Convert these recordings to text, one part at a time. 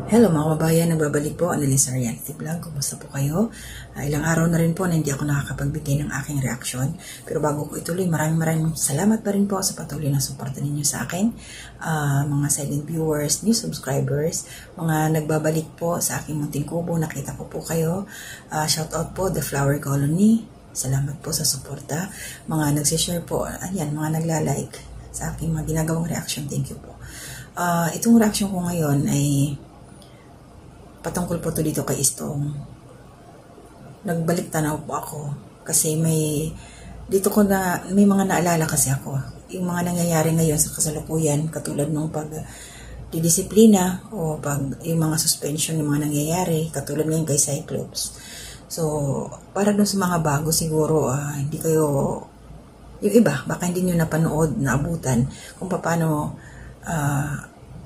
Hello mga kababayan, nagbabalik po ang Annalisa Reality Vlog. Kumusta po kayo? Ilang araw na rin po na hindi ako nakakapagbigay ng aking reaksyon. Pero bago ko ituloy, maraming salamat pa rin po sa patuloy na suporta ninyo sa akin. Mga silent viewers, new subscribers, mga nagbabalik po sa aking munting kubo, nakita ko po kayo. Shout out po, The Flower Colony. Salamat po sa suporta. Mga nagsishare po, ayan, mga nagla-like sa aking mga ginagawang reaction. Thank you po. Itong reaction ko ngayon ay patungkol po to dito kay Istong. Nagbalik tanaw po ako kasi may mga naalala kasi ako. Yung mga nangyayari ngayon sa kasalukuyan, katulad nung didisiplina o yung mga suspension ng mga nangyayari, katulad ngayon kay Cyclops. So, para dun sa mga bago siguro, hindi kayo, yung iba, baka hindi nyo napanood, naabutan, kung paano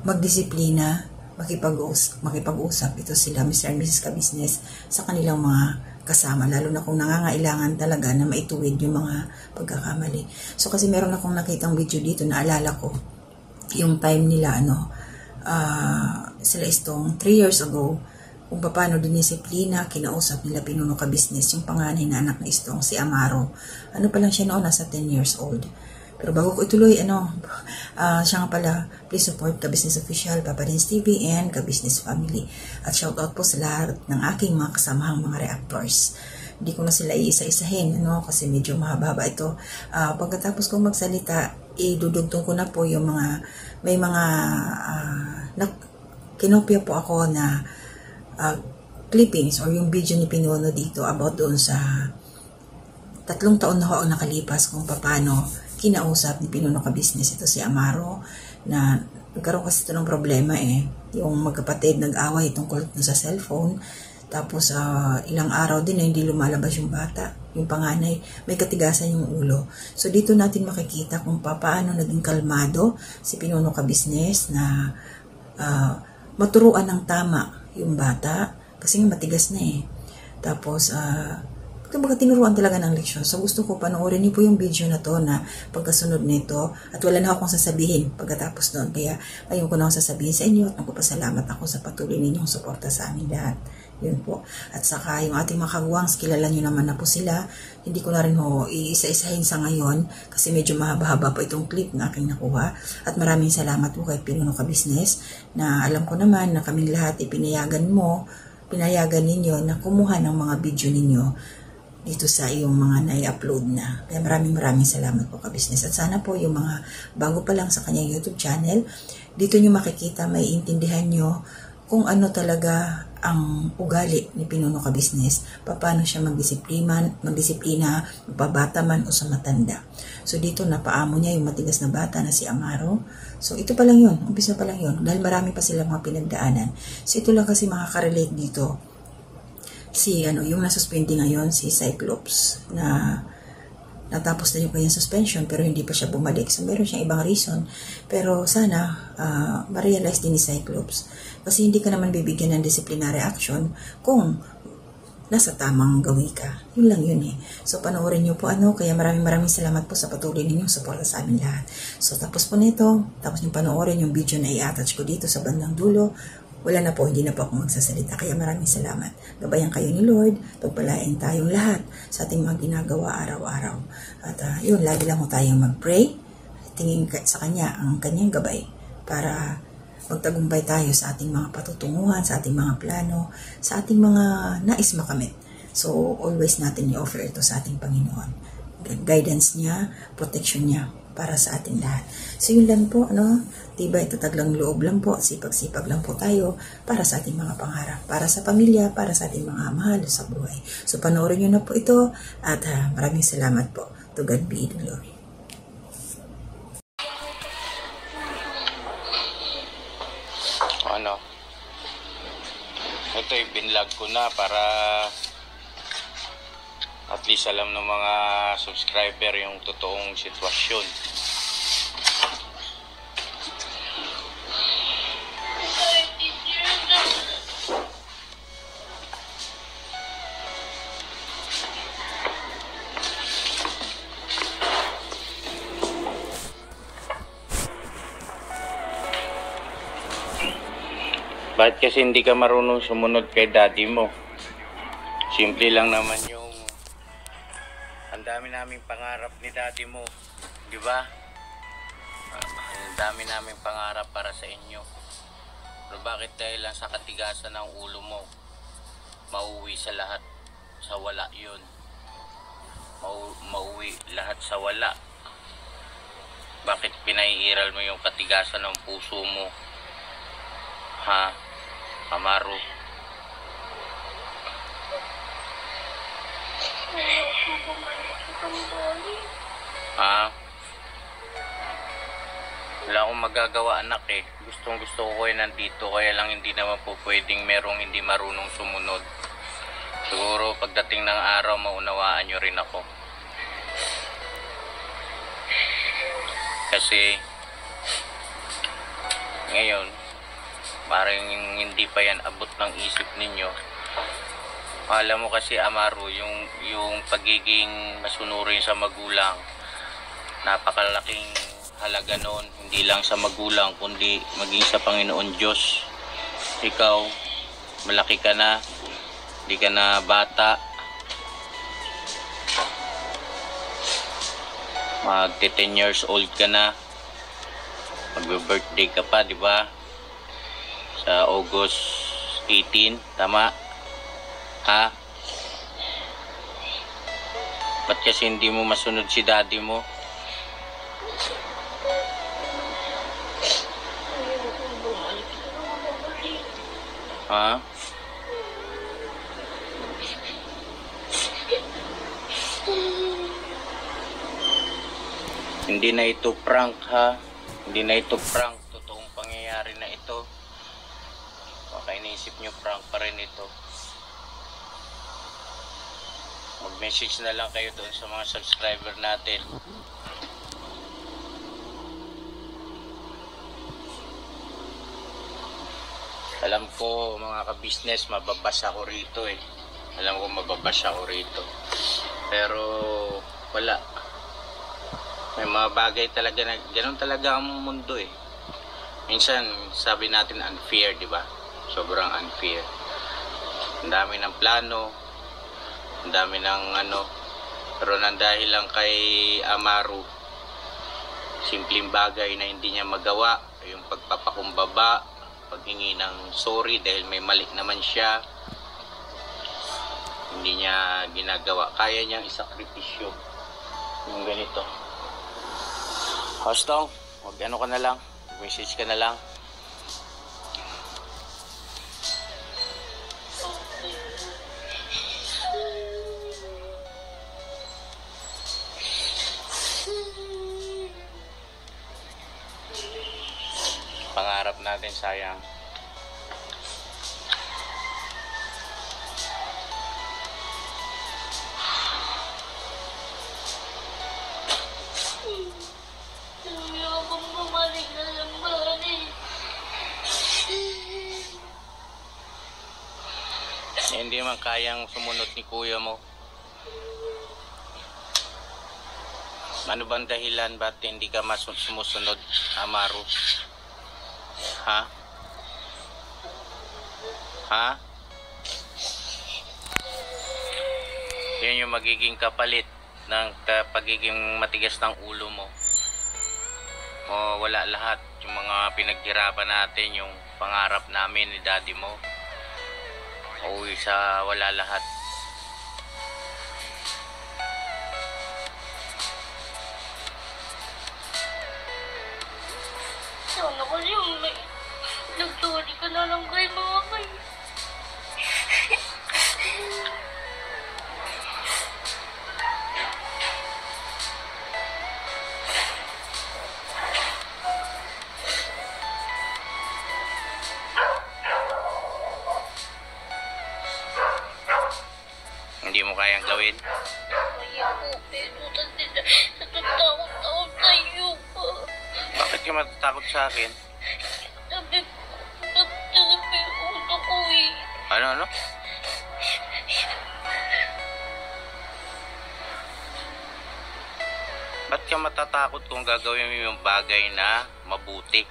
magdisiplina, makipag-usap ito sila Mr. and Mrs. Ka-Business sa kanilang mga kasama, lalo na kung nangangailangan talaga na maituwid yung mga pagkakamali. So kasi meron akong nakitang video dito, naalala ko yung time nila sila Istong 3 years ago, kung paano dinisiplina, kinausap nila Pinuno Ka-Business yung panganay na anak na Istong, si Amaro. Ano pa lang siya noon, nasa 10 years old. Pero bago ko ituloy, siya nga pala, please support Ka-Business Official, Papa Dins TV, and Ka-Business Family. At shout out po sa lahat ng aking mga kasamahang mga reactors. Hindi ko na sila iisa-isahin, kasi medyo mahaba ito. Pagkatapos kong magsalita, idudugtong ko na po yung may mga kinopya po ako na clippings or yung video ni Pinuno dito about doon sa 3 taon na ako nakalipas kung paano kinausap ni Pinuno Ka-Business ito si Amaro, na nagkaroon kasi ito ng problema yung magkapatid nag-away tungkol sa cellphone, tapos ilang araw din na hindi lumalabas yung bata, yung panganay, may katigasan yung ulo. So dito natin makikita kung paano naging kalmado si Pinuno Ka-Business na maturuan ng tama yung bata kasi matigas na tapos kumbaga tinuruan talaga ng leksyon. So gusto ko panoorin niyo po yung video na to na pagkasunod nito, at wala na akong sasabihin pagkatapos doon. Kaya ayun ko na akong sasabihin sa inyo at nagpapasalamat ako sa patuloy ninyong suporta sa amin lahat. Yun po. At saka yung ating mga kagwangs, kilala nyo naman na po sila. Hindi ko na rin iisa-isahin sa ngayon kasi medyo mahaba-haba po itong clip na aking nakuha. At maraming salamat po kay Pinuno Ka-Business na alam ko naman na kaming lahat pinayagan ninyo na kumuha ng mga video ninyo dito sa iyong mga nai-upload na. Kaya maraming salamat po Ka-Business. At sana po yung mga bago pa lang sa kanyang YouTube channel, dito nyo makikita, may intindihan nyo kung ano talaga ang ugali ni Pinuno Ka-Business, paano siya magdisiplina, mababata man o sa matanda. So dito napaamo niya yung matigas na bata na si Amaro. So ito pa lang yun, umpisa pa lang yun, dahil marami pa sila mga pinagdaanan. So ito lang kasi makaka-relate dito. Yung nasuspindi ngayon, si Cyclops, na natapos na yung kanyang suspension pero hindi pa siya bumalik. So meron siyang ibang reason. Pero sana ma-realize din ni Cyclops. Kasi hindi ka naman bibigyan ng disciplinary action kung nasa tamang gawi ka. Yun lang yun So panoorin niyo po kaya maraming salamat po sa patuloy ninyong suporta sa amin lahat. So tapos po nito, tapos yung panoorin yung video na i-attach ko dito sa bandang dulo, wala na po, hindi na po ako magsasalita. Kaya maraming salamat. Gabayan kayo ni Lord. Pagpalain tayong lahat sa ating mga ginagawa araw-araw. At yun, lagi lang mo tayong mag-pray. Tingin sa Kanya ang Kanyang gabay para magtagumpay tayo sa ating mga patutunguhan, sa ating mga plano, sa ating mga nais makamit. So, always natin i-offer ito sa ating Panginoon. Guidance niya, protection niya para sa ating lahat. So yun lang po, tibay, tataglang loob lang po, sipag-sipag lang po tayo para sa ating mga pangarap, para sa pamilya, para sa ating mga mahal sa buhay. So panoorin nyo na po ito at maraming salamat po. To God be the glory. Ito'y binlog ko na para at least alam ng mga subscriber yung totoong sitwasyon. Bakit kasi hindi ka marunong sumunod kay daddy mo? Simple lang naman yung ang dami naming pangarap ni daddy mo, di ba? Ang dami naming pangarap para sa inyo. Pero bakit dahil lang sa katigasan ng ulo mo, mauwi sa lahat sa wala yun? Mauwi lahat sa wala. Bakit pinaiiral mo yung katigasan ng puso mo? Ha? Amaru? Ha? Wala akong magagawa, anak eh. Gustong gusto ko kayo nandito, kaya lang hindi naman po pwedeng merong hindi marunong sumunod. Siguro pagdating ng araw maunawaan nyo rin ako. Kasi ngayon parang hindi pa yan abot ng isip ninyo. Alam mo kasi, Amaru, yung pagiging masunurin sa magulang, napakalaking halaga noon, hindi lang sa magulang kundi maging sa Panginoon Diyos. Ikaw malaki ka na, hindi ka na bata, magti 10 years old ka na, magbe-birthday ka pa, di ba? Sa August 18, tama? Ha? Ba't kasi hindi mo masunod si daddy mo? Ha? Hindi na ito prank, ha? Hindi na ito prank. Totoong pangyayari na ito. Baka iniisip nyo prank pa rin ito. Mag-message na lang kayo doon sa mga subscriber natin. Alam ko mga ka-business, mababasa ako rito eh. Alam ko mababasa ako rito. Pero wala. May mga bagay talaga na ganun talaga ang mundo eh. Minsan sabi natin unfair, di ba? Sobrang unfair. Ang dami ng plano, ang dami ng ano, pero nang dahil lang kay Amaru, simpleng bagay na hindi niya magawa, yung pagpapakumbaba, paghingi ng sorry dahil may mali naman siya, hindi niya ginagawa. Kaya niyang isakripisyo yung ganito. Hostong, mag-ano ka na lang, message ka na lang. Pangarap natin, sayang. Hindi man kayang sumunod ni kuya mo. Ano bang dahilan ba't hindi ka sumusunod, Amaru? Ha? Ha? Yan yung magiging kapalit ng pagiging matigas ng ulo mo. O wala lahat. Yung mga pinaghirapan natin, yung pangarap namin ni daddy mo. Uwi sa wala lahat. Sana kasi may nagsorry ka na lang kay mama eh. Hindi mo kayang gawin? Kaya po, pero natatakot tayo pa. Bakit ka matatakot sa akin? Sabi yung ulo ko eh. Ano? Ba't ka matatakot kung gagawin mo yung bagay na mabuti?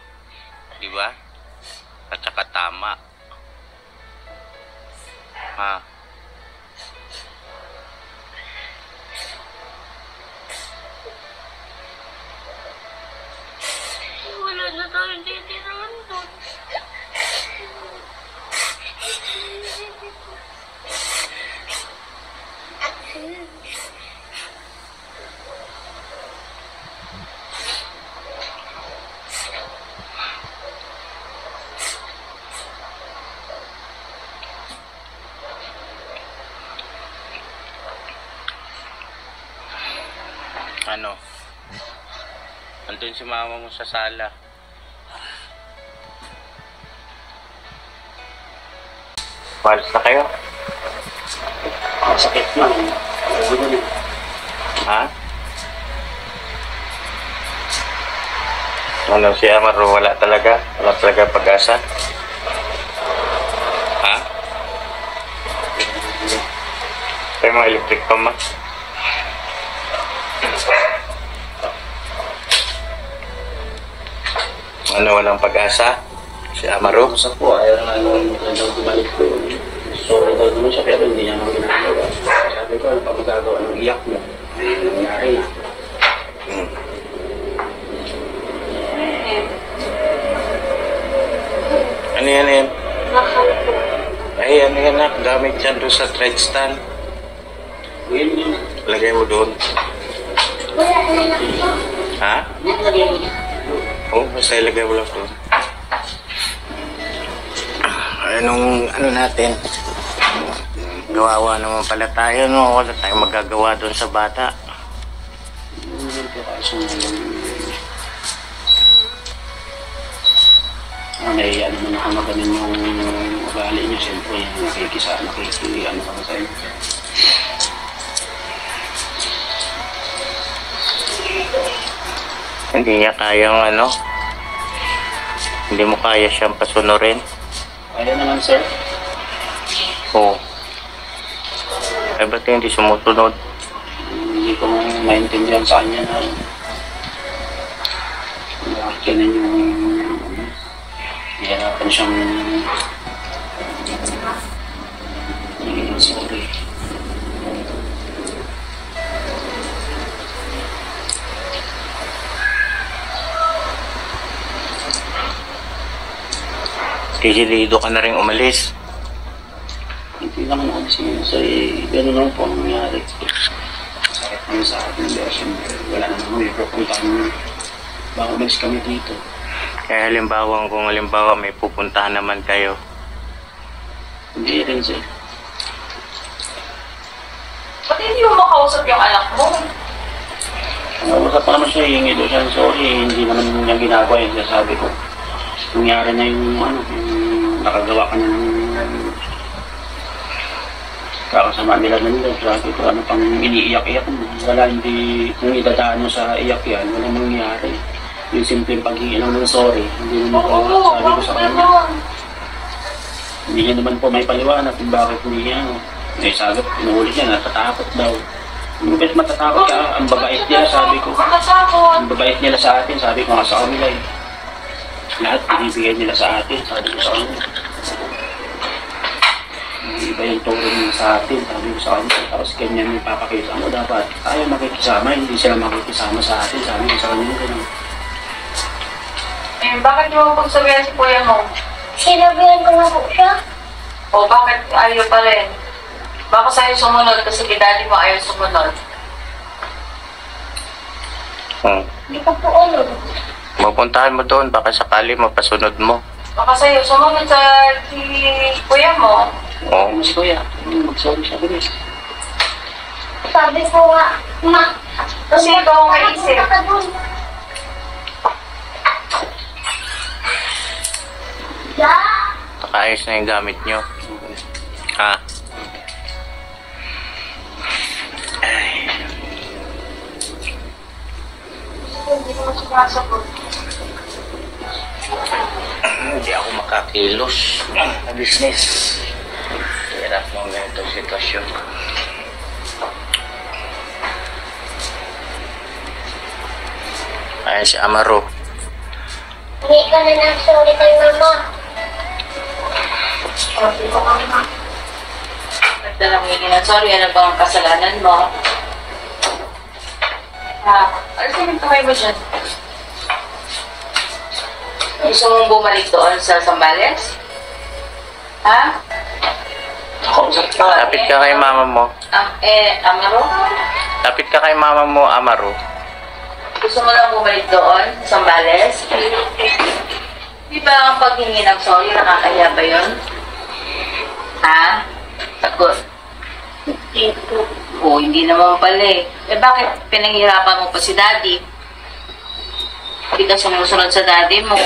Di ba? At saka tama. Ha? Wala na tayong titirahan doon. Ano? Andun si mama mo sa sala. Palis na kayo? Sakit na. Ha? Ano si Amaro? Wala talaga? Wala talaga pag-asa? Ha? Kaya mga electric pa ma? Ano, walang pag-asa? Si Amaro? Sa po, ayaw na daw bumalik ko. Sorry daw naman siya, pero hindi niya naman ginagawa. Sabi ko, ano pa magagawa ng iyak mo? Ay, nangyari na. Ano yan? Ay, ano yan nak? Gamit yan doon sa trade stand. Yun. Lagay mo doon. Ha? Oo, basta ilagay mo lang doon. Anong ano natin? Gawawa naman pala tayo, no? Wala tayong magagawa doon sa bata. May ano naman ako maganin yung ugali niya. Siyempre, ano ka ba sa inyo? Hindi niya kayang ano? Hindi mo kaya siyang pasunurin? Kaya naman, sir. Oo. Ay, ba't hindi sumusunod? Hindi ko maintindihan sa kanya na nakakakinan yung hihirapan siyang sorry. Kikilido ka na rin umalis. Hindi lang naman kasi gano'n lang po ang nangyari. Sakit naman sa akin. Wala na naman may pupuntahan. Baka umalis kami dito. Kaya kung halimbawa may pupuntahan naman kayo. Hindi rin sir. Ba't hindi mo makausap yung anak mo? Basta pa naman siya, hingi doon siya. Sorry, hindi naman niya ginagawa yung sabi ko. Nangyari na yung yung nakagawa ka na ng kakasama nila nila. Sabi ko, ano pang iniiyak-iyak mo. Wala, hindi, kung idadaan mo sa iyak yan, walang mangyari. Yung simpleng pag-iilang ng sorry, hindi naman ko, sabi ko sa kanya. Hindi niya naman po may paliwanag kung bakit hindi niya. Eh, sabi ko, pinuhuli niya, natatakot daw. Yung bet matatakot ka, ang babait nila, sabi ko. Ang babait nila sa atin, sabi ko nga sa kanila eh. Lahat binibigay nila sa atin, sabi ko sa kanila. Iba yung turing nila sa atin, sabi ko sa kanila. Tapos ganyan yung papakita mo, dapat tayo makikisama, hindi sila makikisama sa atin, sabi ko sa kanila. Ganun. Eh, bakit mo pagsabihan si kuya mo? Sinabihan ko na po siya. O bakit ayaw pa rin? Baka sa'yo sumunod kasi kay daddy mo ayaw sumunod. Hindi ko po alam. Mapuntahan mo doon, baka sakali mapasunod mo. Baka sa'yo sumunod sa kuya mo. Oo. Si kuya, mag-sorry siya bilis. Sabi ko nga, ma. Kasi ikaw ang maisip. Nakaayos na yung gamit nyo. Ha? Hindi mo sumasagot. Hindi ako makakilos na business. Hirap ng ganitong sitwasyon. Ayan si Amaro. Hindi ka na ng sorry kay mama. Sabi ko ka na. kita namingin ng sorry, ano bang kasalanan mo? Alisin yung kamay mo dyan. Gusto mong bumalik doon sa Zambales? Ha? Lapit ka kay mama mo. Amaro? Lapit ka kay mama mo, Amaro. Gusto mo lang bumalik doon sa Zambales? Di ba ang paghingi ng sorry, nakakaya ba yun? Ha? Sagot. Oo, hindi naman pala eh. Bakit pinanghirapan mo pa si daddy? Hindi ka sumusunod sa daddy mo.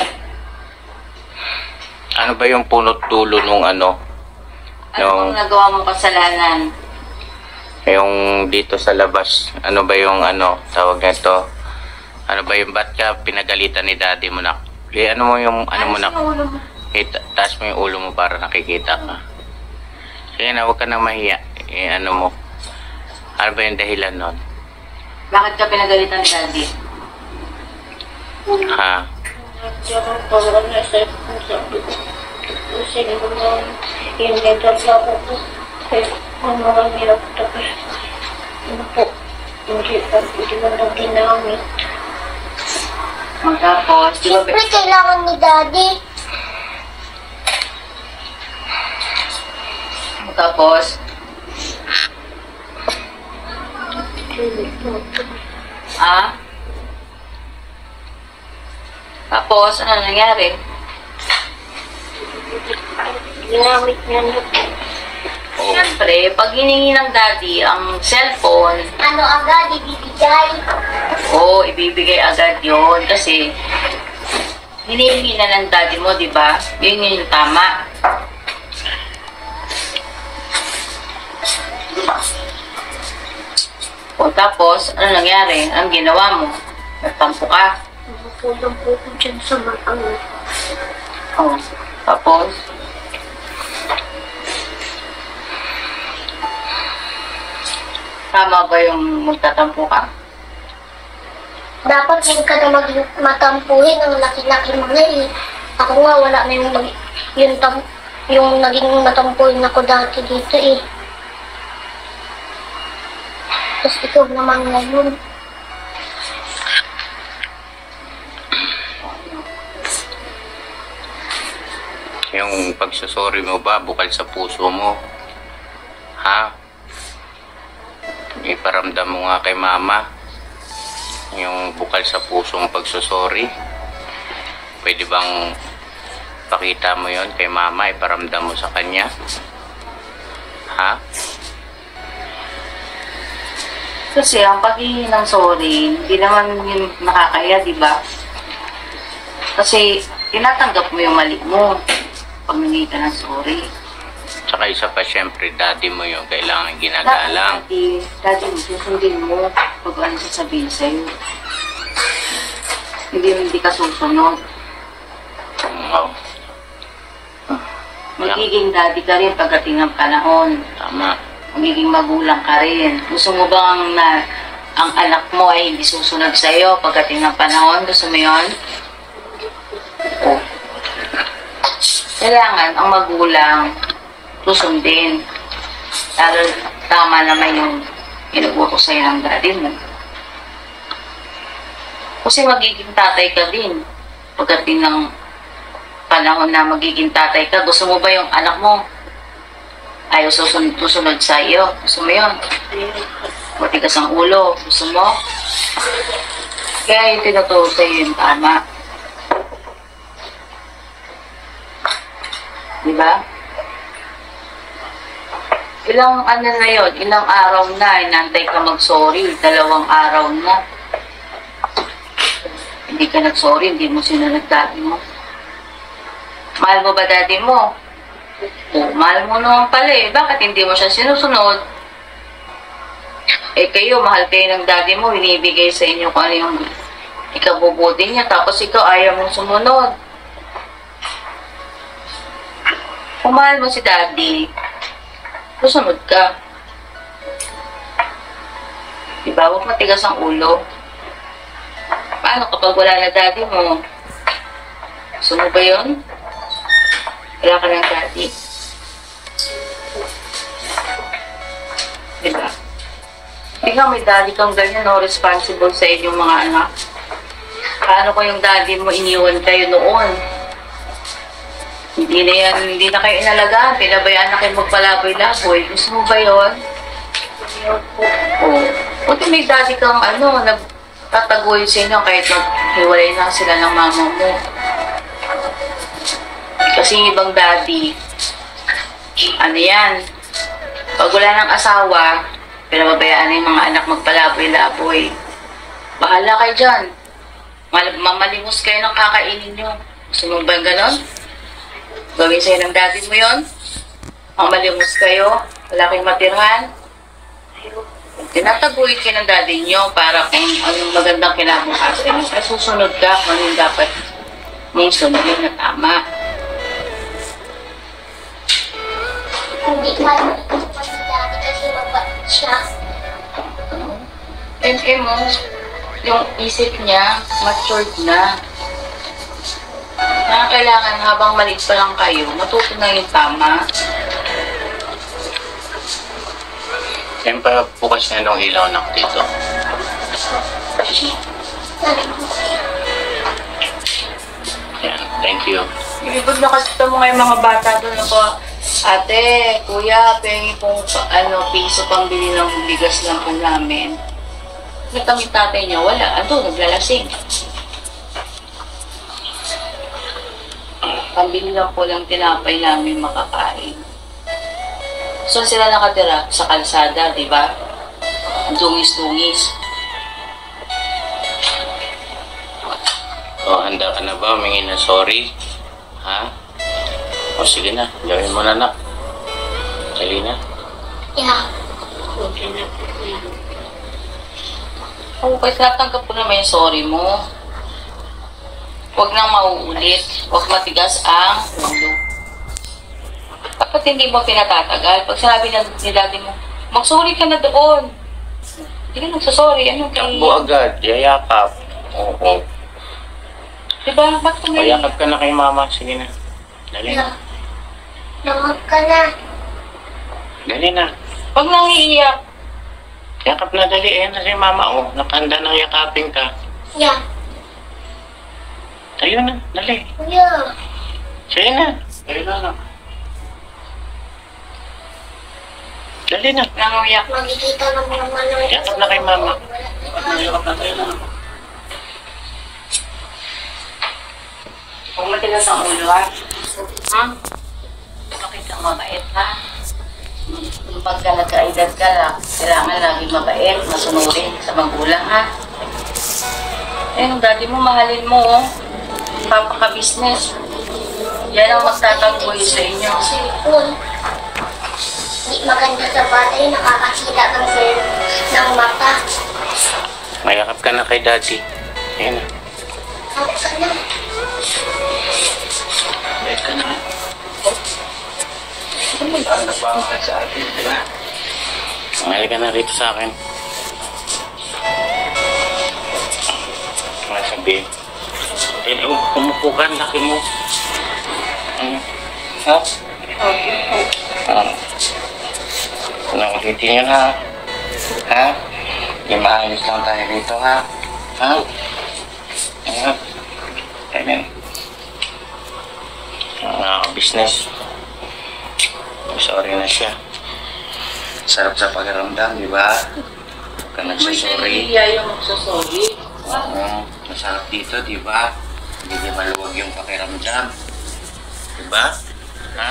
Ano ba yung punot dulo nung ano? Ano bang nagawa mo kasalanan? Yung dito sa labas, ano ba yung ano, tawag nito? Ano ba yung, ba't ka pinagalitan ni daddy mo na? Ano mo yung, ano mo na? Ulo mo? Taas mo yung ulo mo para nakikita ka. Kaya na, huwag ka na mahiya. Ano mo? Ano ba yung dahilan nun? Bakit ka pinagalitan ni daddy? Ha? Kasi naman, yung nagtatrabaho ko, kaya mga hirap tapos, ano po, hindi mo na ginamit. Tapos, di ba? Siyempre, kailangan ni Daddy. Tapos, Tapos, ano nangyari? Ginamit niya na. Siyempre, pag hiningi ng daddy ang cellphone, Ano agad, ibibigay. ibibigay agad yon kasi hinihingi na ng daddy mo, di ba? Yun yung tama. Tapos, ano nangyari? Ang ginawa mo? Nagtampo ka? Napulang po ko dyan sa ano. Tapos, tama ba yung magtatampo ka? Dapat huwag ka na matampuhin ang laki-laki mo na eh. Ako nga, wala na yung naging matampuhin ako dati dito eh. Tapos ikaw naman ngayon. Yung pagsasorry mo ba, bukal sa puso mo? Ha? Iparamdam mo nga kay mama. Yung bukal sa pusong pagsasorry. Pwede bang pakita mo yon kay mama, iparamdam mo sa kanya? Ha? Kasi ang paghihingi ng sorry, hindi naman yun nakakaya, di ba? Kasi tinatanggap mo yung mali mo pag nangyay ka ng sorry. Tsaka isa pa, syempre, daddy mo yung kailangan ginagalang. Daddy mo, susundin mo pag ano sasabihin sa'yo. Hindi ka susunod. Oo. Magiging daddy ka rin pagdating ng panahon. Tama. Magiging magulang ka rin. Gusto mo bang ang anak mo ay hindi susunod sa'yo pagdating ng panahon? Gusto mo yun? Kailangan ang magulang susundin. Lalo tama naman yung inuutos sa'yo ng daddy mo. Kasi magiging tatay ka din. Pagdating ng panahon na magiging tatay ka, gusto mo ba yung anak mo ayaw susunod sa iyo? Gusto mo yun? Matigas ang ulo. Gusto mo? Kaya yung tinuturo sa'yo yung tama. Diba? Ilang ano na yun? Ilang araw na inantay ka mag-sorry? 2 araw na. Hindi ka nag-sorry, hindi mo sinunod daddy mo. Mahal mo ba daddy mo? Mahal mo naman pala eh. Bakit hindi mo siya sinusunod? Kayo, mahal kayo ng daddy mo, hinibigay sa inyo kung ano yung ikabubuti niya, tapos ikaw ayaw mong sumunod. Kung mahal mo si daddy, susunod ka. Diba? Huwag matigas ang ulo. Paano kapag wala na daddy mo? Gusto mo ba yun? Wala ka ng daddy. nga, may daddy kang ganyan, no? Responsible sa inyong mga anak. Paano ko yung daddy mo iniwan kayo noon? Hindi na kayo inalagaan. Pinabayaan na kayo magpalaboy-laboy. Gusto mo ba yun? Oo. Buti may daddy kang nagtatagoy sa inyo kahit maghiwalay na sila ng mama mo. Kasi yung ibang daddy, yan, pag wala ng asawa, pinababayaan na yung mga anak magpalaboy-laboy. Bahala kayo dyan. Mamalimos kayo ng kakainin nyo. Gusto mo ba ganon? Gawin sa'yo ng daddy mo yon? Mamalimos kayo, wala kayong matirhan. Tinatagulit kayo ng daddy nyo para kung anong magandang kinabukasan. Susunod ka kung anong dapat mong sunodin na tama. Hindi kaya ito pa si daddy kasi mabait siya. Mo, yung isip niya, matured na. Kailangan habang maliit pa lang kayo, matuto na yung tama. Siyempre, bukas na nung ilaw na dito. Yan, thank you. Ibig na kasi ito mga mga bata doon ako, ate, kuya, pengi pong piso pang bili ng bigas lang po namin. Kami tatay niya, wala. Naglalasing. Pambili lang po lang tinapay namin makakain. So sila nakatira sa kalsada, di ba? Dungis-dungis. Handa ka na ba? Humingi na sorry? Ha? Sige na. Gawin mo na, anak. Dali na. Yeah. Kahit natanggap ko naman yung sorry mo. Huwag nang mauulit. Huwag matigas ang ulo. Dapat hindi mo pinatatagal. Pag sinabi ni daddy mo, mag-sorry ka na doon. Hindi ka nagsasorry. Takbo agad. Yayakap. Oo. Diba? Ba't kung Yayakap ka na kay mama. Sige na. Dali na. Namag ka na. Dali na. Huwag nang iiyak. Yakap na dali. Ayan na si mama. Nakanda ng yakapin ka. Yeah. Tayo na. Dali. Yeah. Sige na. Dali na. Dali na. Nanguyak. Magkikita ng mga manong. Yakap na kay mama. Yakap na tayo na. Huwag matigas ang ulo, ha? Ha? Bakit kang mabait, ha? Pagka nagka-edad ka lang, kailangan laging mabait, masunurin sa magulang, ha? Yung daddy mo, mahalin mo, oh. Papaka-business. Yan ang magtatagboy sa inyo. Cellphone. Hindi maganda sa bata yung nakakakita ng mata. Mayakap ka na kay daddy. Ayan na. Hawak ka na. Bait ka na. Nagpapakad sa atin, di ba? Mahal ka na rito sa akin. Ano sabihin? Umupo ka, laki mo. Ha? Ulitin yun, ha? Ha? Di maayos lang tayo dito, ha? Ha? Ayan. Ayan. Business. Sorry na siya. Sarap sa pakiramdam, di ba? Huwag ka nagsasorry. Hindi yung magsasorry. Masarap dito, di ba? Hindi maluwag yung pakiramdam. Di ba? Ha?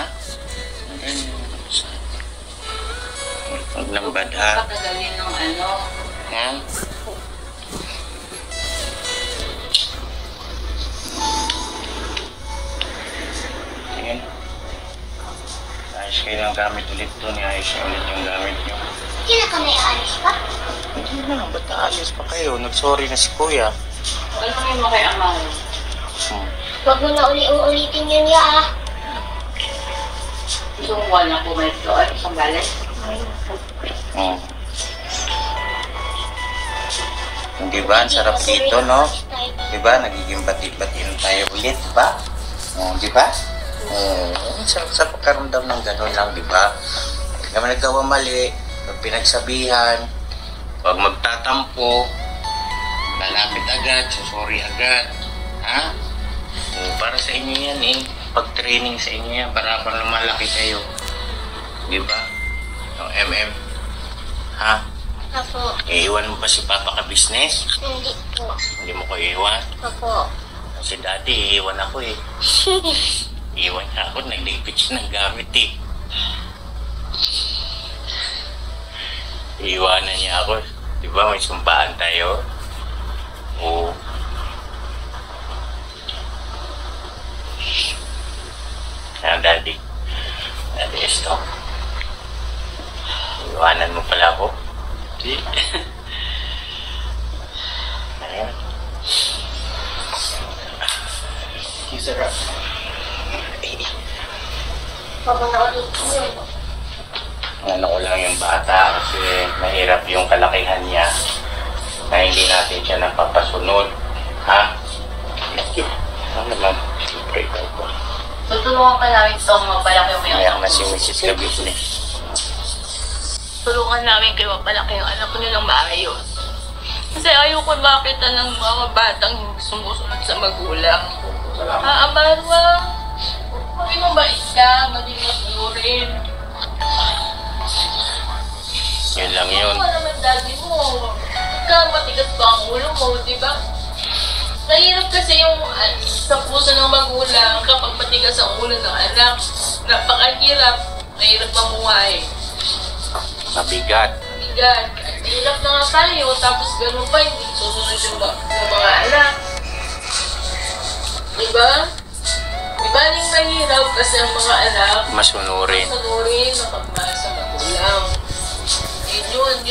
Huwag lang bad, ha? Patagalin ng Ha? Ayan. Ayos kayo ng gamit ulit doon. Ayos niyo ulit yung gamit niyo. Hindi na kami aalis pa. Hindi na. Ba't aalis pa kayo? Nag-sorry na si kuya. Alam mo kay ama. Huwag mo na ulitin yun ya. Gusto mo wala po may floor, isang galit. Di ba? Ang sarap dito, no? Di ba? Nagiging bati-batiin tayo ulit, di ba? Di ba? Sarap sa pagkaramdam ng gano'n lang, di ba? Hindi naman nagkawa mali, pag pinagsabihan, Pag magtatampo, lalapit agad, sorry agad. Ha? Para sa inyo yan eh. Pag-training sa inyo yan para lumalaki kayo. Di ba? Yung MM. Ha? Apo. Iiwan mo pa si Papa ka business? Hindi po. Hindi mo ko iiwan? Apo. Si Daddy, iiwan ako eh. Iiwan niya ako, nagligpit siya ng gamit eh. Iiwanan niya ako. Di ba may sumpaan tayo? Oo. Daddy. Daddy, stop. Iwanan mo pala ako. Di. Ayan. Sarap. Papanoodin ko yun. Ano ko lang yung bata kasi mahirap yung kalakihan niya na hindi natin siya napapasunod. Ha? Ano naman? Pray ka po. Tutulungan ka namin ito mapalaki mo yung Kaya anak na si mo. Mrs. ka business. Tulungan namin kayo mapalaki yung anak ko nilang maayos. Kasi ayoko makita ng mga batang sumusunod sa magulang. Amarwa, maging mabait ka, maging masunurin. Yun lang yun. Ano naman daddy mo? Matigas pa ang ulo mo, di ba? Mahirap kasi yung sa puso ng magulang kapag matigas ang ulo ng anak. Napakahirap. Mahirap mamuhay. Mabigat. Bigat. Hirap na nga tayo, tapos gano'n pa, hindi susunod yung mga anak. Diba? Diba yung mahirap kasi ang mga anak, Masunurin. masunurin, mapagmahal sa magulang. Yun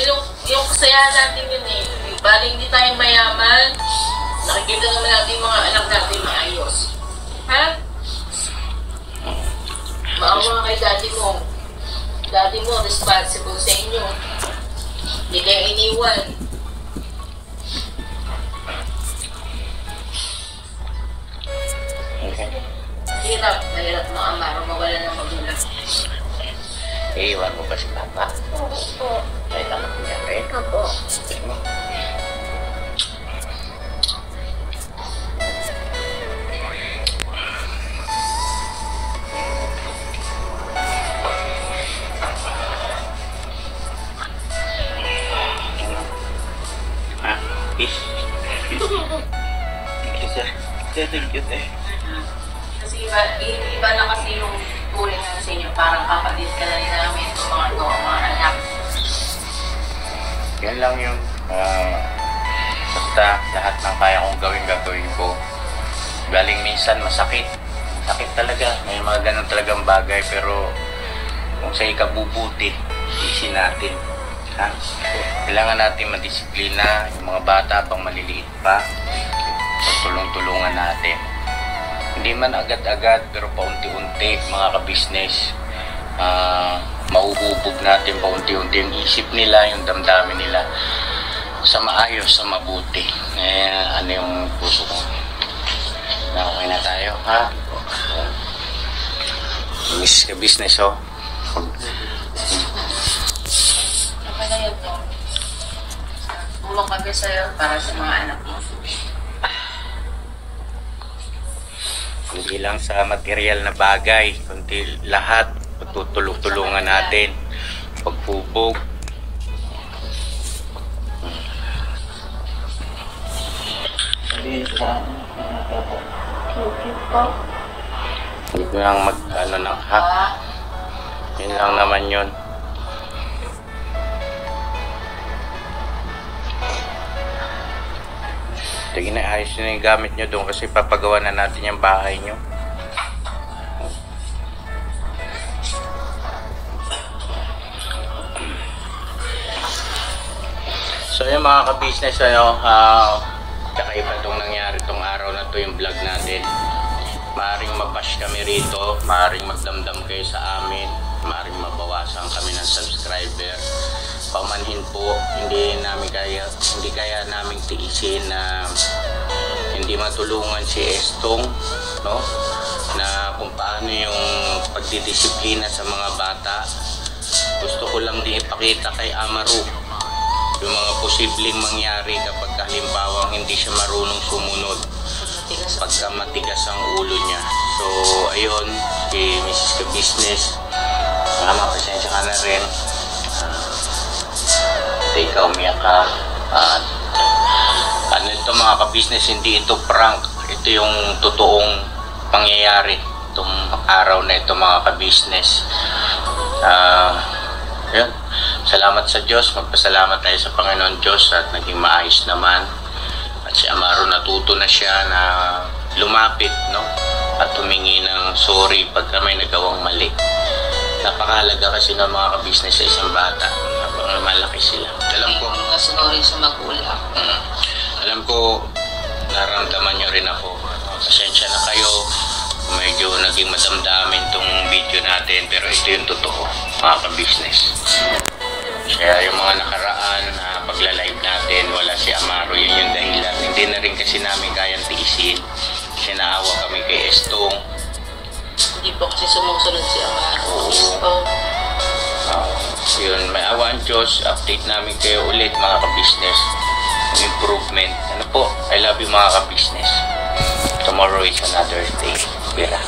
yung kasayahan natin yun eh. Bali hindi tayo mayaman, nakikita naman natin yung mga anak natin maayos. Ha? Maawa kay daddy mo. Daddy mo, responsible sa inyo. Hindi kayo iniwan. Okay. Mahirap mga amaro, mawala ng magulang. Iiwan mo ba si Papa? Hindi po. Kahit ano nangyari? Apo. Ha? Peace. Sir, thank you, te. Kasi iba na kasi yung turing na sa inyo. Parang kapatid ka na rin namin itong mga anak. Yan lang yun. Basta lahat ng kaya kong gagawin ko. Galing minsan masakit. Sakit talaga. May mga ganun talagang bagay pero kung sa ikabubuti, isin natin. Ha? Kailangan natin madisiplina yung mga bata pang maliliit pa. Tulong-tulungan natin. Hindi man agad-agad pero paunti-unti mga ka-business. Mauhubog natin paunti-unti yung isip nila, yung damdamin nila sa maayos, sa mabuti. Ano yung puso ko? Okay na tayo, ha? Miss ka business, oh. Okay na yun, no? Tulong kami sa'yo para sa mga anak mo. Hindi lang sa material na bagay, kundi lahat tutulong-tulungan natin. Paghubog. Thank you po. Hindi ko lang mag-ano ng ha. Yun lang naman yun. Sige na, ayos na yung gamit nyo doon kasi papagawa na natin yung bahay nyo. So yung mga ka-business, kakaiba itong nangyari itong araw na to yung vlog natin. Maaring mabash kami rito, maaring magdamdam kayo sa amin, maaring mabawasan kami ng subscriber. Pamanhin po, hindi kaya namin tiisin na hindi matulungan si Estong, no? Na kung paano yung pagdidisiplina sa mga bata. Gusto ko lang din ipakita kay Amaru yung mga posibleng mangyari kapag halimbawa hindi siya marunong sumunod pagka matigas ang ulo niya. So ayun, si Mrs. Ka-Business, mama, pasensya ka na rin. Ikaw, umiyak ka. Ano ito mga ka-business, hindi ito prank. Ito yung totoong pangyayari itong araw na ito mga ka-business. Yun. Salamat sa Diyos. Magpasalamat tayo sa Panginoon Diyos at naging maayos naman. At si Amaro natuto na siya na lumapit, no? At humingi ng sorry pagka may nagawang mali. Napakahalaga kasi ng mga ka-business sa isang bata. Malaki sila. Alam ko, mga sorry sa magulang. Alam ko, naramdaman nyo rin ako. Pasensya na kayo. Medyo naging madamdamin tong video natin, pero ito yung totoo, mga ka-business. Kaya yung mga nakaraan na pagla-live natin, wala si Amaro, yun yung dahilan. Hindi na rin kasi namin kayang tiisin. Sinaawa kami kay Estong. Hindi po kasi sumusunod si Amaro. Yun, may awa ang Diyos. Update namin kayo ulit mga ka-business. Improvement. Ano po? I love you mga ka-business. Tomorrow is another day. Pira.